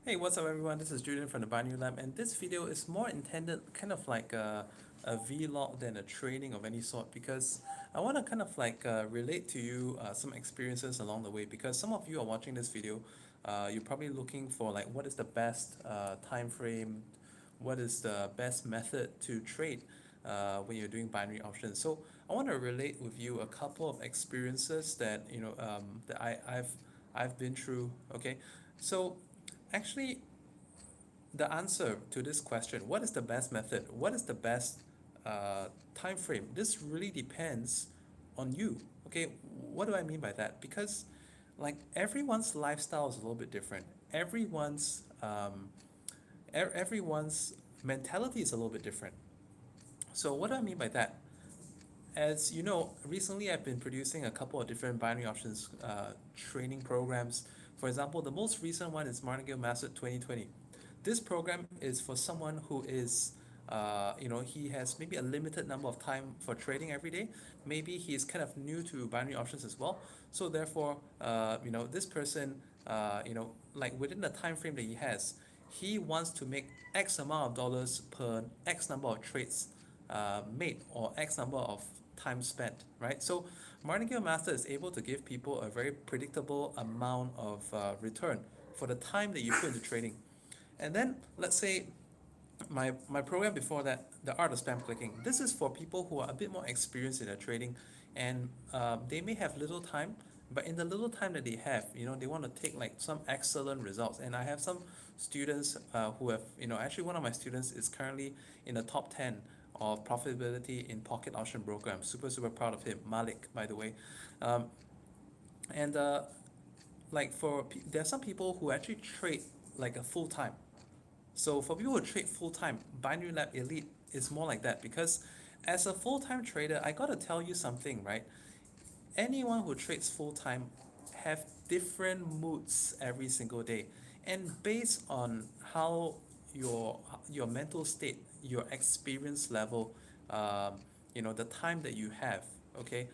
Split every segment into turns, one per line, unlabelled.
Hey, what's up everyone? This is Julian from the Binary Lab, and this video is more intended kind of like a vlog than a training of any sort, because I want to kind of like relate to you some experiences along the way, because some of you are watching this video, you're probably looking for like what is the best time frame, what is the best method to trade when you're doing binary options. So I want to relate with you a couple of experiences that that I've been through. Okay, so actually, the answer to this question, what is the best method? What is the best time frame? This really depends on you. Okay, what do I mean by that? Because like everyone's lifestyle is a little bit different. Everyone's mentality is a little bit different. So what do I mean by that? As you know, recently I've been producing a couple of different binary options training programs. For example, the most recent one is Martingale Master 2020. This program is for someone who is, he has maybe a limited number of time for trading every day. Maybe he's kind of new to binary options as well. So therefore, this person, like within the time frame that he wants to make X amount of dollars per X number of trades made or X number of time spent, right? So Martingale Master is able to give people a very predictable amount of return for the time that you put into trading. And then let's say my program before that, the art of spam clicking. This is for people who are a bit more experienced in their trading, and they may have little time, but in the little time that they have, they want to take like some excellent results. And I have some students who have, actually one of my students is currently in the top 10 of profitability in pocket option broker. I'm super proud of him, Malik, by the way. Um, and like there are some people who actually trade like a full time. So for people who trade full time, Binary Lab Elite is more like that, because as a full time trader, I gotta tell you something, right? Anyone who trades full time have different moods every single day, and based on how your mental state, your experience level, the time that you have, okay,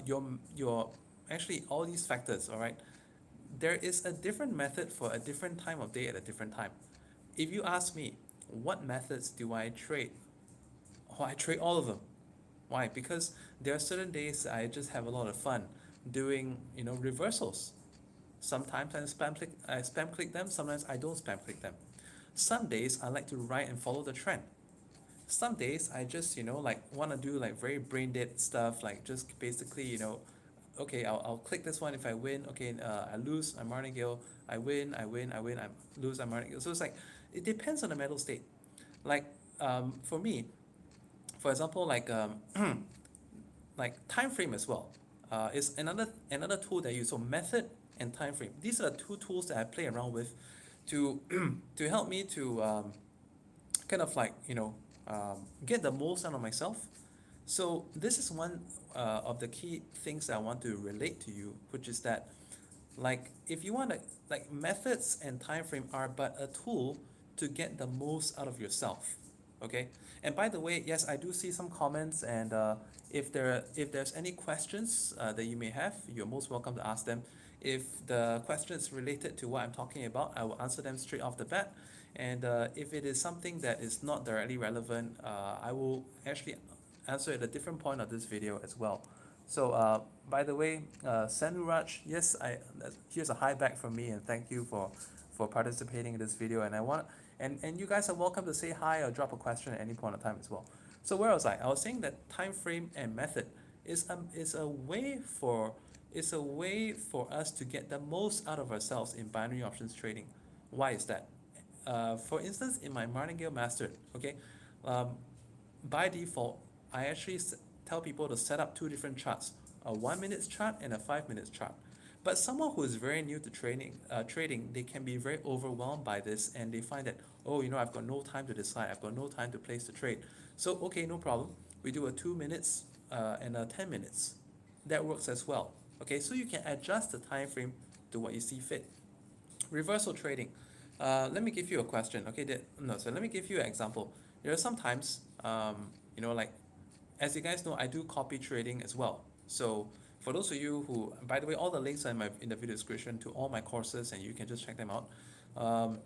your actually all these factors, all right, there is a different method for a different time of day at a different time. If you ask me, what methods do I trade? Oh, I trade all of them. Why? Because there are certain days I just have a lot of fun doing, reversals. Sometimes I spam click them, sometimes I don't spam click them. Some days I like to write and follow the trend. Some days I just, like want to do like very brain dead stuff, like just basically, okay, I'll click this one if I win. Okay, I lose, I'm martingale. I lose, I'm martingale. So it's like, it depends on the mental state. Like, for me, for example, like time frame as well, is another tool that I use. So method and time frame. These are the two tools that I play around with to to help me to kind of like get the most out of myself. So this is one of the key things that I want to relate to you, which is that like if you want to, like, methods and time frame are but a tool to get the most out of yourself. Okay, and by the way, yes, I do see some comments, and if there's any questions that you may have, you're most welcome to ask them. If the question is related to what I'm talking about, I will answer them straight off the bat. And if it is something that is not directly relevant, I will actually answer at a different point of this video as well. So by the way, Sanuraj, yes, here's a hi back from me, and thank you for participating in this video. And and you guys are welcome to say hi or drop a question at any point of time as well. So where was I? I was saying that time frame and method is a way for us to get the most out of ourselves in binary options trading. Why is that? For instance, in my Martingale Master, okay, um, by default, I actually tell people to set up two different charts, a 1 minute chart and a 5 minute chart. But someone who is very new to trading, they can be very overwhelmed by this, and they find that, oh, I've got no time to decide, I've got no time to place the trade. So, okay, no problem. We do a 2 minutes and a 10 minutes. That works as well. Okay, so you can adjust the time frame to what you see fit. Reversal trading. Let me give you a question. Okay, so let me give you an example. There are sometimes, like, as you guys know, I do copy trading as well. So for those of you who, by the way, all the links are in the video description to all my courses, and you can just check them out. Um,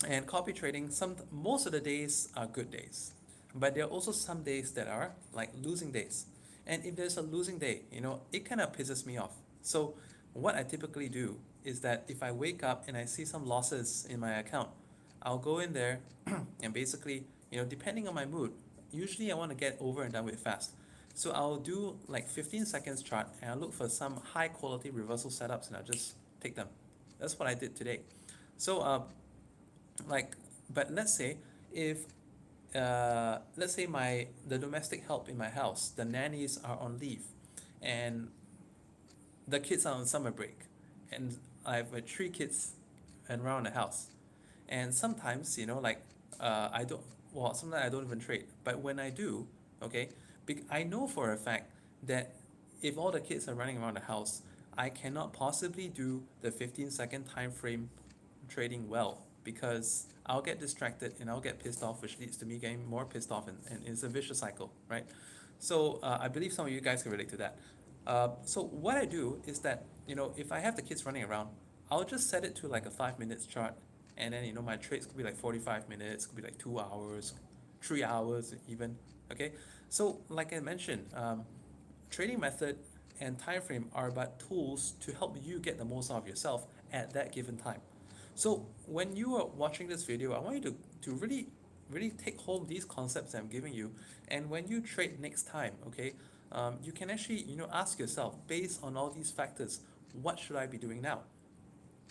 and copy trading, most of the days are good days, but there are also some days that are like losing days. And if there's a losing day, it kind of pisses me off. So what I typically do is that if I wake up and I see some losses in my account, I'll go in there and basically, depending on my mood, usually I want to get over and done with fast. So I'll do like 15 seconds chart and I'll look for some high quality reversal setups and I'll just take them. That's what I did today. So like but if let's say my the domestic help in my house, the nannies are on leave and the kids are on summer break, and I have 3 kids around the house. And sometimes, I don't, well, sometimes I don't even trade. But when I do, okay, I know for a fact that if all the kids are running around the house, I cannot possibly do the 15-second time frame trading well because I'll get distracted and I'll get pissed off, which leads to me getting more pissed off, and it's a vicious cycle, right? So I believe some of you guys can relate to that. So what I do is that, if I have the kids running around, I'll just set it to like a 5 minutes chart, and then my trades could be like 45 minutes, could be like 2 hours, 3 hours even. Okay, so like I mentioned, trading method and time frame are about tools to help you get the most out of yourself at that given time. So when you are watching this video, I want you to really really take home these concepts I'm giving you, and when you trade next time, okay, you can actually ask yourself, based on all these factors, what should I be doing now?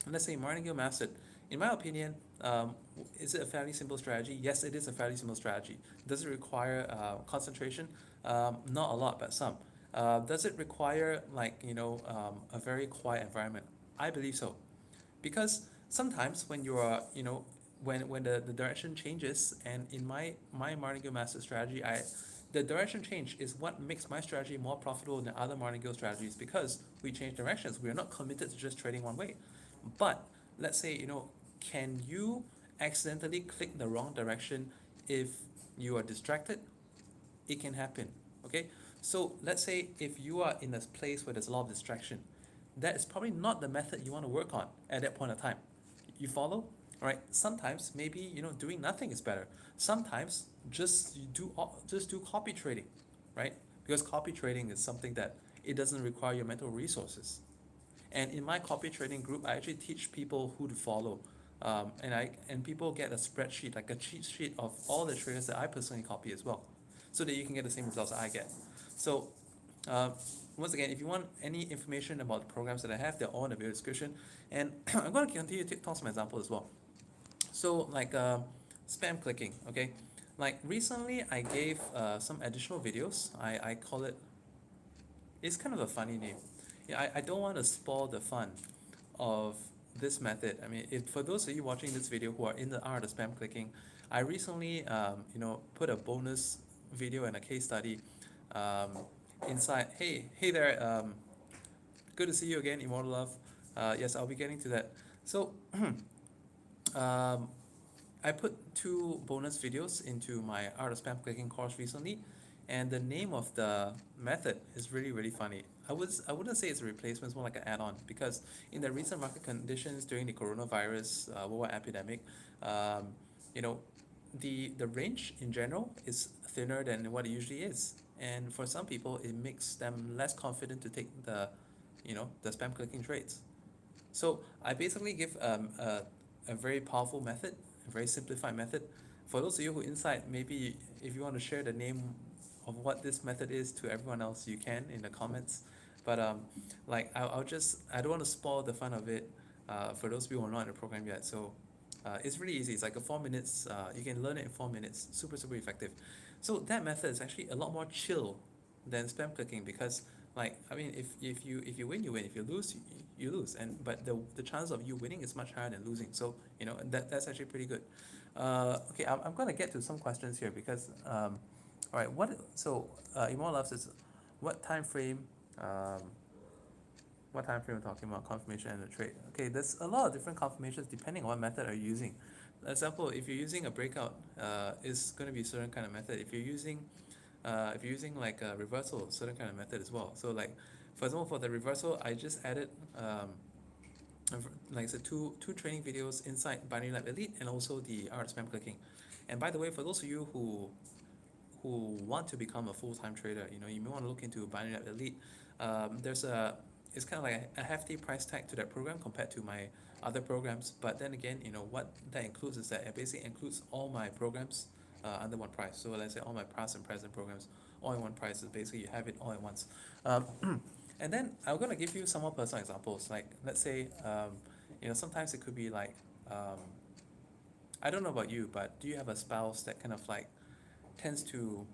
And let's say martingale method, in my opinion, is it a fairly simple strategy? Yes, it is a fairly simple strategy. Does it require concentration? Not a lot, but some. Does it require a very quiet environment? I believe so, because sometimes when you are when the direction changes, and in my martingale master strategy, the direction change is what makes my strategy more profitable than other martingale strategies, because we change directions. We are not committed to just trading one way. But let's say, can you accidentally click the wrong direction if you are distracted? It can happen. Okay, so let's say if you are in a place where there's a lot of distraction, that is probably not the method you want to work on at that point of time. You follow? All right. Sometimes maybe doing nothing is better. Sometimes just do copy trading, right? Because copy trading is something that it doesn't require your mental resources. And in my copy trading group, I actually teach people who to follow. And people get a spreadsheet, like a cheat sheet of all the traders that I personally copy as well, so that you can get the same results I get. So uh, once again, if you want any information about the programs that I have, they're all in the video description. And I'm going to continue to talk some examples as well. So like spam clicking, okay? Like recently I gave some additional videos. I call it, it's kind of a funny name. Yeah, I don't want to spoil the fun of this method. I mean, if for those of you watching this video who are in the art of spam clicking, I recently put a bonus video and a case study inside. Hey there, good to see you again, Immortal Love. Yes, I'll be getting to that. So um, I put 2 bonus videos into my art of spam clicking course recently, and the name of the method is really really funny. I wouldn't say it's a replacement, it's more like an add-on, because in the recent market conditions during the coronavirus worldwide epidemic, um, you know, the range in general is thinner than what it usually is, and for some people it makes them less confident to take the spam clicking trades. So I basically give a very powerful method, a very simplified method. For those of you who inside, maybe if you want to share the name of what this method is to everyone else, you can in the comments. But I don't want to spoil the fun of it for those people who are not in the program yet. So it's really easy. It's like a 4 minutes. You can learn it in 4 minutes. Super super effective. So that method is actually a lot more chill than spam clicking, because I mean, if you win, you win. If you lose, you lose. But the chance of you winning is much higher than losing. So that's actually pretty good. Okay, I'm gonna get to some questions here, because all right, Immortal Love says, what time frame um what time frame we're talking about, confirmation and the trade. Okay, there's a lot of different confirmations depending on what method are you using. For example, if you're using a breakout, it's going to be a certain kind of method. If you're using like a reversal, certain kind of method as well. So like, for example, for the reversal, I just added like I said, two training videos inside Binary Lab Elite and also the art spam clicking. And by the way, for those of you who want to become a full-time trader, you may want to look into Binary Lab Elite. There's a It's kind of like a hefty price tag to that program compared to my other programs. But then again, what that includes is that it basically includes all my programs under one price. So let's say all my past and present programs all in one price. Is basically you have it all at once. Um, and then I'm gonna give you some more personal examples. Like let's say, sometimes it could be like, um, I don't know about you, but do you have a spouse that kind of like tends to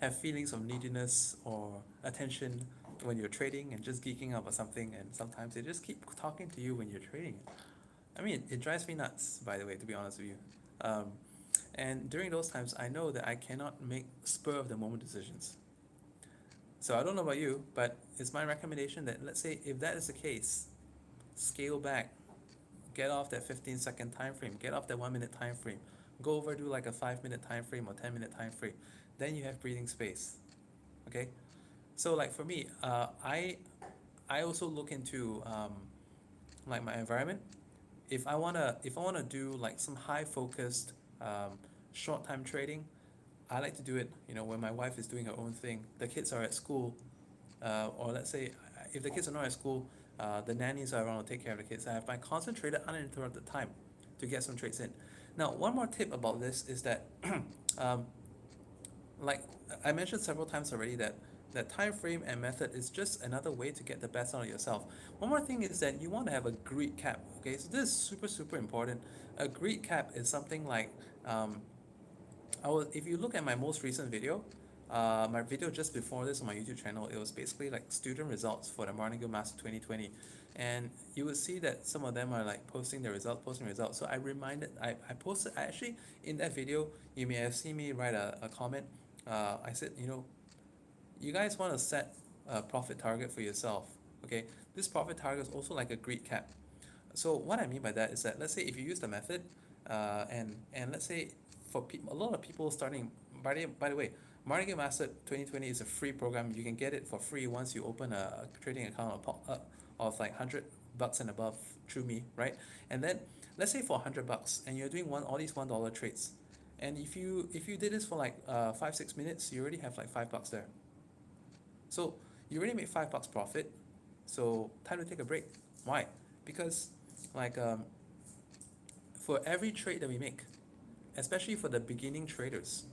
have feelings of neediness or attention when you're trading and just geeking out about something, and sometimes they just keep talking to you when you're trading? I mean, it drives me nuts, by the way, to be honest with you. Um, and during those times, I know that I cannot make spur of the moment decisions. So I don't know about you, but it's my recommendation that, let's say if that is the case, scale back, get off that 15-second time frame, get off that 1 minute time frame, go over to like a 5 minute time frame or 10 minute time frame. Then you have breathing space. Okay, so like for me, I also look into like my environment. If I wanna do like some high focused short time trading, I like to do it, when my wife is doing her own thing, the kids are at school, or let's say if the kids are not at school, the nannies are around to take care of the kids. I have my concentrated, uninterrupted time to get some trades in. Now, one more tip about this is that, um, like I mentioned several times already, that time frame and method is just another way to get the best out of yourself. One more thing is that you want to have a greed cap. Okay, so this is super super important. A greed cap is something like, if you look at my most recent video, my video just before this on my YouTube channel, it was basically like student results for the Bollinger Master 2020. And you would see that some of them are like posting their results, posting results. So I posted, actually, in that video, you may have seen me write a comment. I said, you guys want to set a profit target for yourself. Okay, this profit target is also like a greed cap. So what I mean by that is that, let's say if you use the method, and let's say for a lot of people starting, by the way, Market Master 2020 is a free program. You can get it for free once you open a trading account of like $100 and above through me, right? And then let's say for $100 and you're doing all these $1 trades, and if you did this for like 5-6 minutes, you already have like $5 there. So you already made $5 profit. So time to take a break. Why? Because like for every trade that we make, especially for the beginning traders,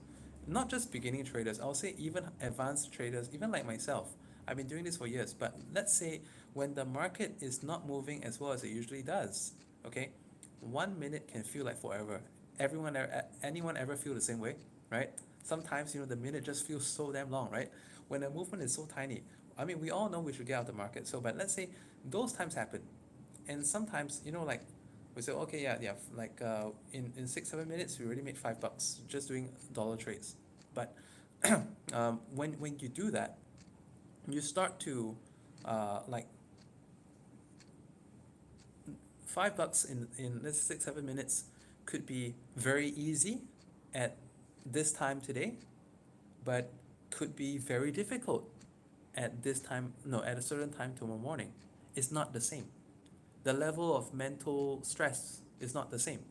not just beginning traders, I'll say even advanced traders, even like myself, I've been doing this for years. But let's say when the market is not moving as well as it usually does, okay, 1 minute can feel like forever. Anyone ever feel the same way, right? Sometimes the minute just feels so damn long, right? When the movement is so tiny. I mean, we all know we should get out of the market. So, but let's say those times happen, and sometimes like we say, okay, yeah, like in 6-7 minutes we already made $5 just doing dollar trades. But when you do that, you start to like $5 in let's 6-7 minutes could be very easy at this time today, but could be very difficult at this time, no, at a certain time tomorrow morning. It's not the same. The level of mental stress is not the same.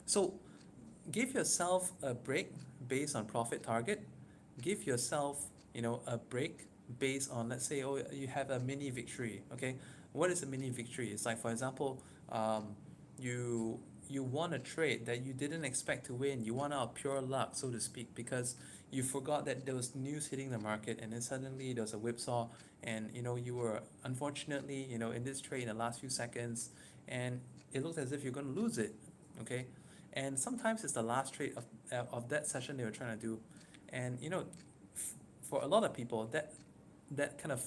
So give yourself a break based on profit target. Give yourself, a break based on, let's say, oh, you have a mini victory. Okay, what is a mini victory? It's like, for example, you won a trade that you didn't expect to win. You won out of pure luck, so to speak, because you forgot that there was news hitting the market, and then suddenly there was a whipsaw, and you were unfortunately in this trade in the last few seconds, and it looks as if you're going to lose it. Okay, and sometimes it's the last trade of that session they were trying to do, and for a lot of people that kind of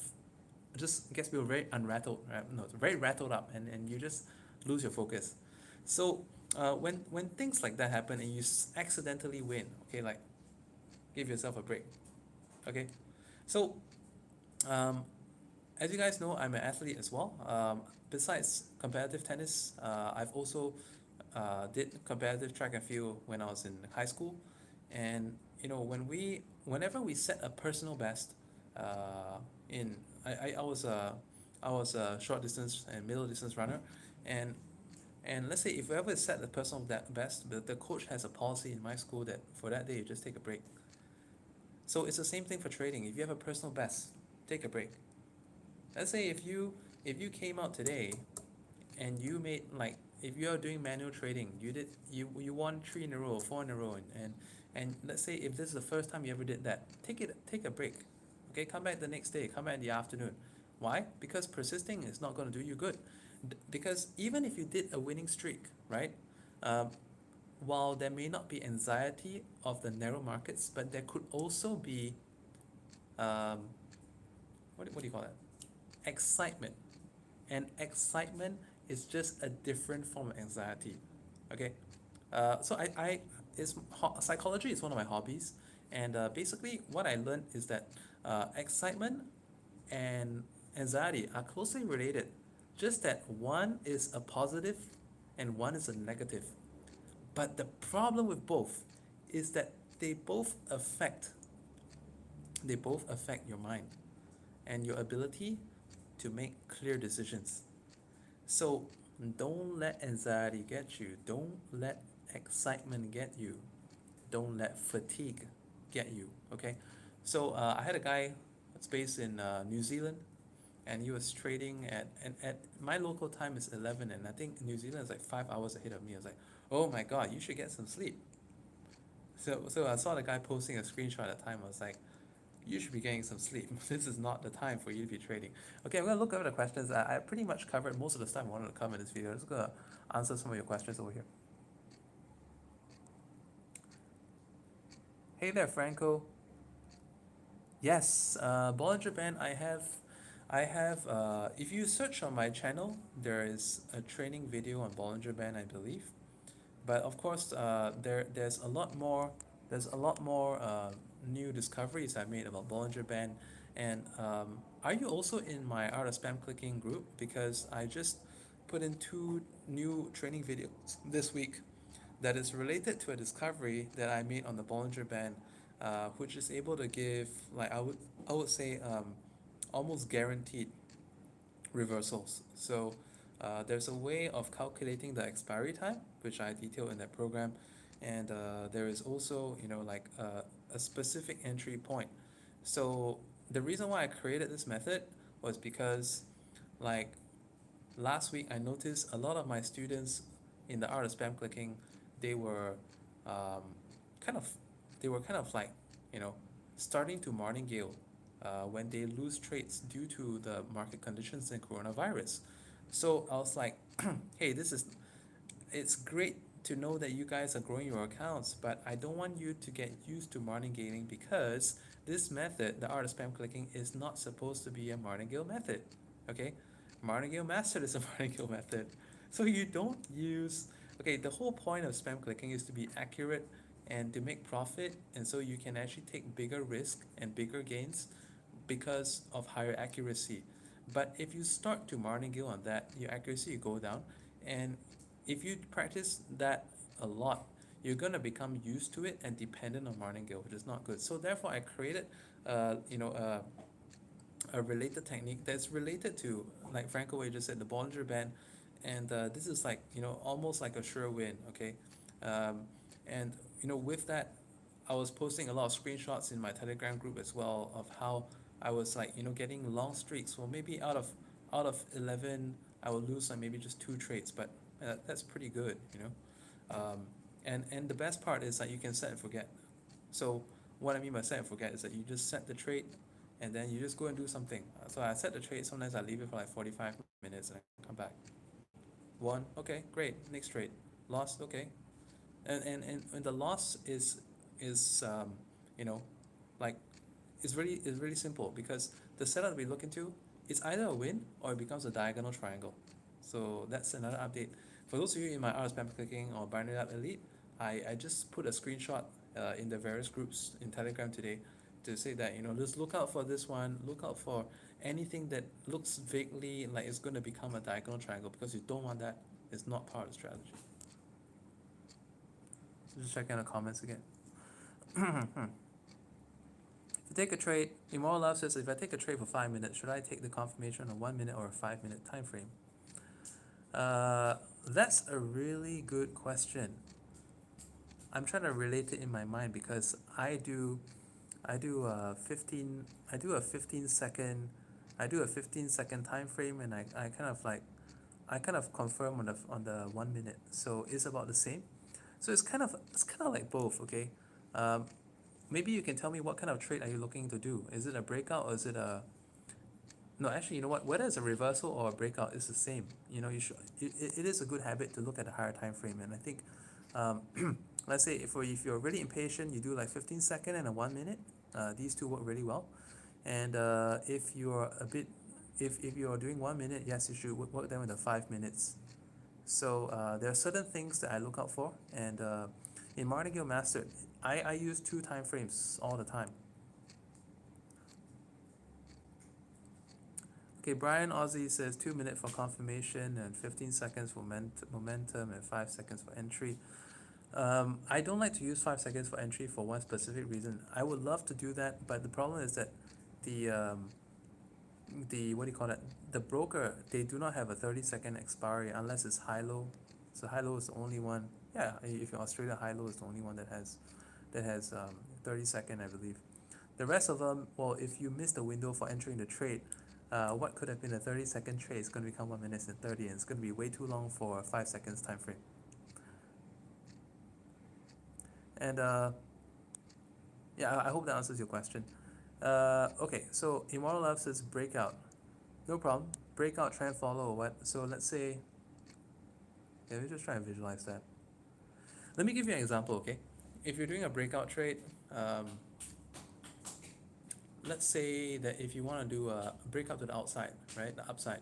just gets people very unrattled, right? No, very rattled up, and you just lose your focus. So when things like that happen and you accidentally win, okay, like give yourself a break. Okay, so um, as you guys know, I'm an athlete as well. Besides competitive tennis, I've also did competitive track and field when I was in high school, and whenever we set a personal best, in I was I was a short distance and middle distance runner, and let's say if whoever set the personal best, the coach has a policy in my school that for that day you just take a break. So it's the same thing for trading. If you have a personal best, take a break. Let's say if you came out today and you made like if you are doing manual trading, you won 3 in a row, 4 in a row, and let's say if this is the first time you ever did that, take a break. Okay, come back the next day, come back in the afternoon. Why? Because persisting is not going to do you good. Because even if you did a winning streak, right? Um, while there may not be anxiety of the narrow markets, but there could also be um, what do you call that? Excitement. And excitement is just a different form of anxiety. Okay, so psychology is one of my hobbies, and basically what I learned is that excitement and anxiety are closely related, just that one is a positive and one is a negative. But the problem with both is that they both affect they both affect your mind and your ability to make clear decisions. So don't let anxiety get you. Don't let excitement get you. Don't let fatigue get you. Okay. So I had a guy that's based in New Zealand, and he was trading at my local time is 11, and I think New Zealand is like 5 hours ahead of me. I was like, oh my god, you should get some sleep. So I saw the guy posting a screenshot at the time. I was like, you should be getting some sleep. This is not the time for you to be trading. Okay, I'm gonna look over the questions. I pretty much covered most of the stuff I wanted to cover in this video. I'm just gonna answer some of your questions over here. Hey there, Franco. Yes, Bollinger Band. If you search on my channel, there is a training video on Bollinger Band, I believe. But of course, there's a lot more. There's a lot more new discoveries I made about Bollinger Band. And are you also in my Art of Spam Clicking group? Because I just put in 2 new training videos this week that is related to a discovery that I made on the Bollinger Band, which is able to give like I would say almost guaranteed reversals. So there's a way of calculating the expiry time, which I detail in that program, and there is also like a specific entry point. So the reason why I created this method was because like last week I noticed a lot of my students in the art of spam clicking, they were um, kind of like you know starting to martingale when they lose trades due to the market conditions and coronavirus. So I was like, hey, it's great to know that you guys are growing your accounts, but I don't want you to get used to martingaling because this method, the art of spam clicking, is not supposed to be a martingale method. Okay, martingale mastered is a martingale method, so you don't use. Okay, the whole point of spam clicking is to be accurate and to make profit, and so you can actually take bigger risk and bigger gains because of higher accuracy. But if you start to martingale on that, your accuracy will go down, and if you practice that a lot, you're gonna become used to it and dependent on martingale, which is not good. So therefore, I created, a related technique that's related to, like Franco Way just said, the Bollinger Band, and this is like almost like a sure win. Okay, um, and with that, I was posting a lot of screenshots in my Telegram group as well of how I was like getting long streaks. Well, maybe out of 11, I will lose like maybe just 2 trades, but that's pretty good. And the best part is that you can set and forget. So what I mean by set and forget is that you just set the trade and then you just go and do something. So I set the trade, sometimes I leave it for like 45 minutes and I come back. Won, okay, great, next trade. Lost, okay. And the loss is you know, like it's really simple because the setup we look into is either a win or it becomes a diagonal triangle. So that's another update. For those of you in my art of spam clicking or Binary Lab Elite, I just put a screenshot in the various groups in Telegram today to say that just look out for this one, look out for anything that looks vaguely like it's going to become a diagonal triangle because you don't want that. It's not part of the strategy. So just checking the comments again. take a trade. Immoral Love says, if I take a trade for 5 minutes, should I take the confirmation on a 1 minute or a 5 minute time frame? That's a really good question. I'm trying to relate it in my mind because I do a 15 I do a 15 second I do a 15-second time frame, and I kind of like I kind of confirm on the 1 minute. So it's about the same. So it's kind of like both, okay? Um, Maybe you can tell me what kind of trade are you looking to do? Is it a breakout or is it a no, actually, you know what? Whether it's a reversal or a breakout, it's the same. You know, you should. It is a good habit to look at a higher time frame, and I think, let's say if you're really impatient, you do like 15-second and a 1 minute. These two work really well, and if you're a bit, if you're doing 1 minute, yes, you should work them with the 5 minutes. So there are certain things that I look out for, and in Martingale Mastered, I use two time frames all the time. Okay, Brian Aussie says 2 minutes for confirmation and 15 seconds for momentum and 5 seconds for entry. I don't like to use 5 seconds for entry for one specific reason. I would love to do that, but the problem is that the what do you call it? The broker, they do not have a 30-second expiry unless it's high low. So high low is the only one. Yeah, if you're Australia, high low is the only one that has 30-second, I believe. The rest of them, well, if you miss the window for entering the trade, what could have been a 30-second trade is going to become 1 minute and 30, and it's going to be way too long for a 5 seconds time frame. And yeah, I hope that answers your question. Okay, so Immortal Love says breakout. No problem. Breakout, trend follow, or what? So let's say, yeah, let me just try and visualize that. Let me give you an example, okay? If you're doing a breakout trade, let's say that if you want to do a breakout to the outside, right, the upside,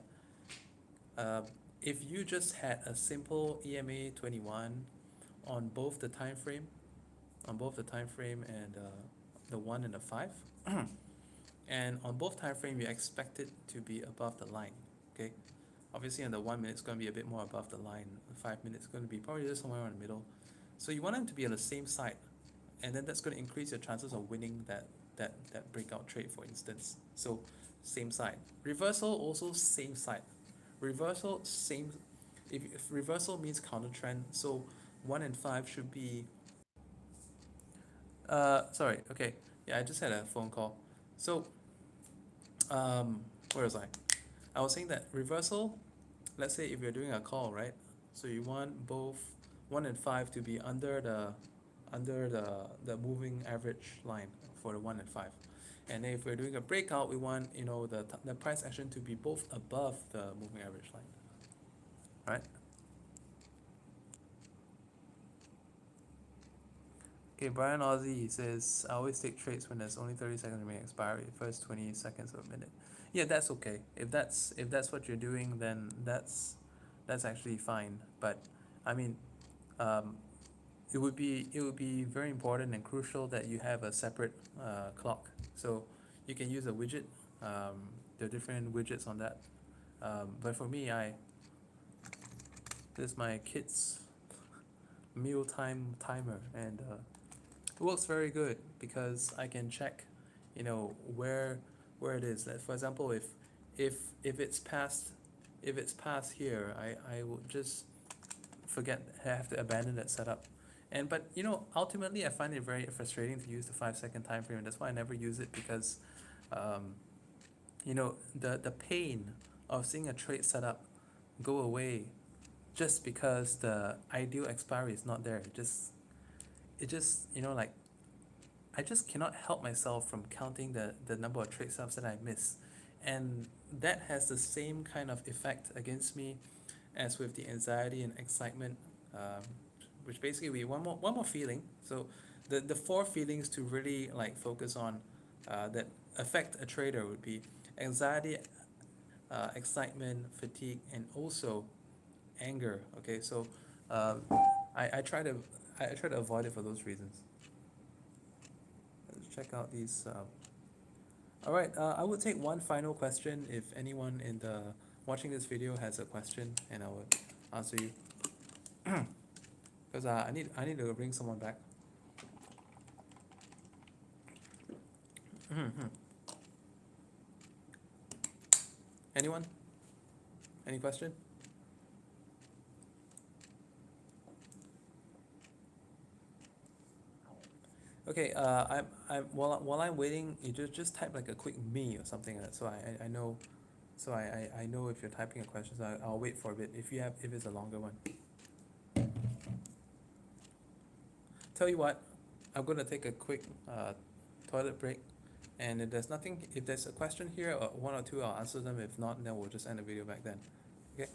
if you just had a simple EMA 21 on both the time frame, and the 1 and the 5, and on both time frame you expect it to be above the line, okay? Obviously on the 1 minute it's going to be a bit more above the line, the 5 minutes is going to be probably just somewhere in the middle. So you want them to be on the same side, and then that's going to increase your chances of winning that breakout trade, for instance. So same side. Reversal also same side. Reversal same. If reversal means counter trend, so 1 and 5 should be. Sorry. Okay. Yeah, I just had a phone call. So, where was I? I was saying that reversal. Let's say if you're doing a call, right? So you want both 1 and 5 to be under the moving average line for the 1 and 5. And if we're doing a breakout, we want, you know, the price action to be both above the moving average line, right? Okay, Brian Aussie says, I always take trades when there's only 30 seconds remaining expiry, first 20 seconds of a minute. Yeah, that's okay. If that's what you're doing, then that's actually fine. But I mean, it would be very important and crucial that you have a separate clock. So you can use a widget. There are different widgets on that. But for me, this is my kids' mealtime timer, and it works very good because I can check, you know, where it is. Like for example, if it's past here, I will just have to abandon that setup. And but you know, ultimately I find it very frustrating to use the 5 second time frame, and that's why I never use it, because you know, the pain of seeing a trade setup go away just because the ideal expiry is not there. It just, you know, like, I just cannot help myself from counting the number of trade setups that I miss. And that has the same kind of effect against me as with the anxiety and excitement, which basically we one more feeling. So the four feelings to really like focus on that affect a trader would be anxiety, excitement, fatigue, and also anger. Okay, so I try to avoid it for those reasons. Let's check out these. All right, I would take one final question if anyone in the watching this video has a question, and I would answer you. Because I need to bring someone back. Mm-hmm. Anyone? Any question? Okay, while I'm waiting, you just type like a quick me or something like that, so I know, so I know if you're typing a question. So I'll wait for a bit if it's a longer one. Tell you what, I'm gonna take a quick toilet break, and if there's a question here or one or two, I'll answer them. If not, then we'll just end the video back then. Okay.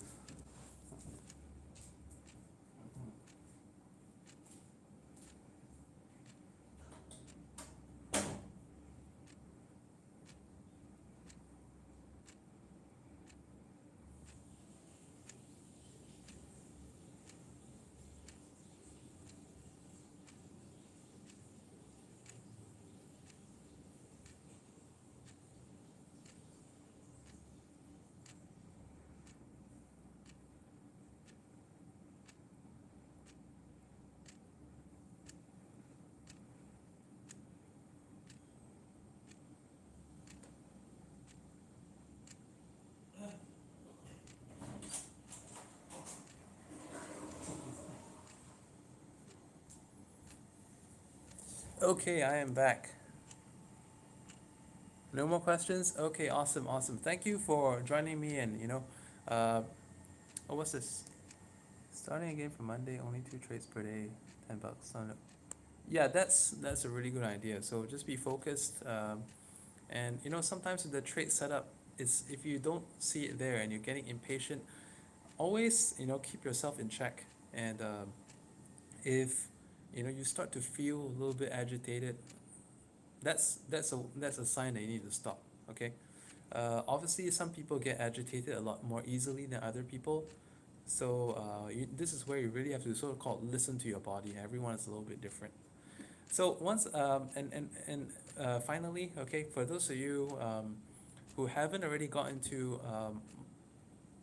Okay, I am back. No more questions? Okay, awesome, awesome. Thank you for joining me and uh, oh, what's this? Starting again from Monday, only 2 trades per day, $10. Yeah, that's a really good idea. So just be focused, and sometimes the trade setup is if you don't see it there and you're getting impatient, always keep yourself in check. And if you start to feel a little bit agitated, that's a sign that you need to stop. Okay. Obviously, some people get agitated a lot more easily than other people. So this is where you really have to sort of call listen to your body. Everyone is a little bit different. So once finally, okay, for those of you who haven't already got into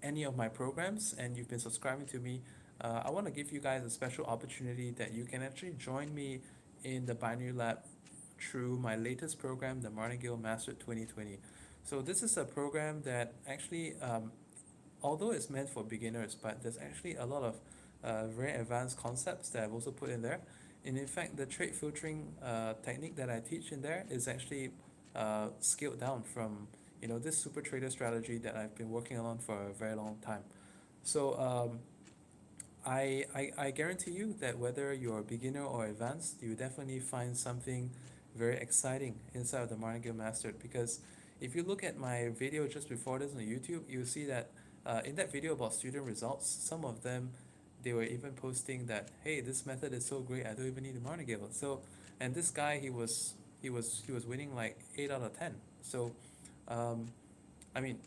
any of my programs and you've been subscribing to me, I want to give you guys a special opportunity that you can actually join me in the Binary Lab through my latest program, the Martingale Master 2020. So this is a program that actually, although it's meant for beginners, but there's actually a lot of very advanced concepts that I've also put in there. And in fact, the trade filtering technique that I teach in there is actually scaled down from this super trader strategy that I've been working on for a very long time. So I guarantee you that whether you're a beginner or advanced, you definitely find something very exciting inside of the Martingale Mastered. Because if you look at my video just before this on YouTube, you'll see that in that video about student results, some of them they were even posting that, hey, this method is so great, I don't even need a Martingale. So, and this guy, he was winning like 8 out of 10. So, um, I mean,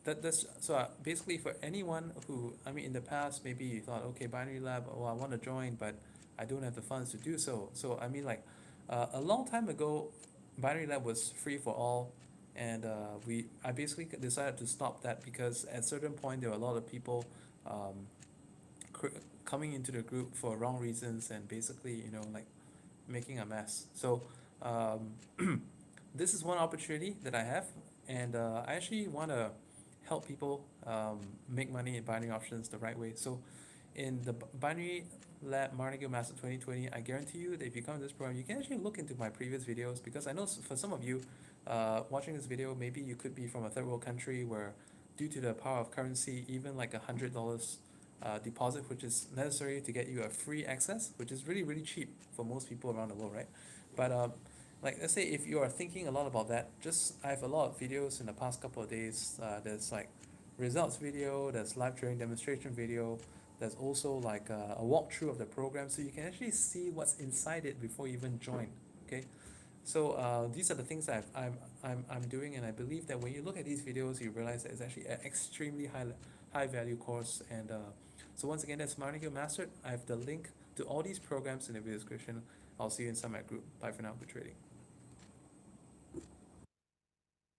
that's so basically for anyone who, I mean, in the past maybe you thought, okay, Binary Lab, well, I want to join, but I don't have the funds to do so. So I mean, like a long time ago, Binary Lab was free for all, and I basically decided to stop that because at a certain point there were a lot of people um, coming into the group for wrong reasons and basically like making a mess. So this is one opportunity that I have, and I actually want to help people make money in binary options the right way. So in the Binary Lab Martingale Master 2020, I guarantee you that if you come to this program, you can actually look into my previous videos, because I know for some of you watching this video, maybe you could be from a third world country where due to the power of currency, even like $100 deposit, which is necessary to get you a free access, which is really, really cheap for most people around the world, right? But like let's say if you are thinking a lot about that, just I have a lot of videos in the past couple of days. There's like results video, there's live trading demonstration video, there's also like a walkthrough of the program, so you can actually see what's inside it before you even join. Okay, so these are the things that I'm doing, and I believe that when you look at these videos, you realize that it's actually an extremely high value course. And so once again, that's Martingale Mastered. I have the link to all these programs in the video description. I'll see you inside my group. Bye for now. Good trading.